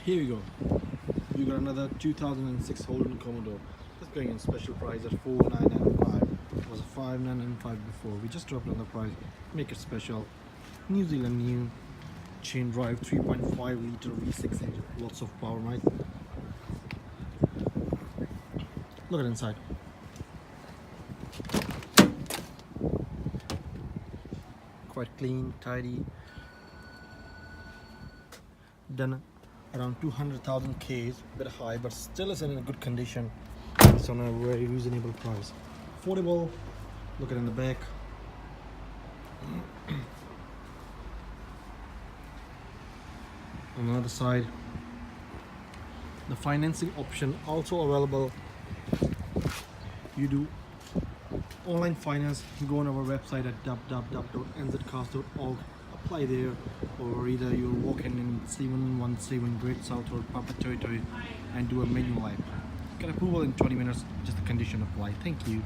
Here we go. We got another 2006 Holden Commodore. It's going in special price at 4,995. It was 5,995 before. We just dropped on the price. Make it special. New Zealand new. Chain drive, 3.5 liter V6 engine. Lots of power, right? Look at inside. Quite clean, tidy. Done around 200,000 Ks, bit high, but still is in a good condition. It's on a very reasonable price. Affordable. Look at in the back. On the other side, the financing option also available. You do online finance, go on our website at www.nzcars.org, apply there, or either you'll walk in 717 Great South Road, Papa Territory, and do a manual life. Get approval in 20 minutes, just the condition apply. Thank you.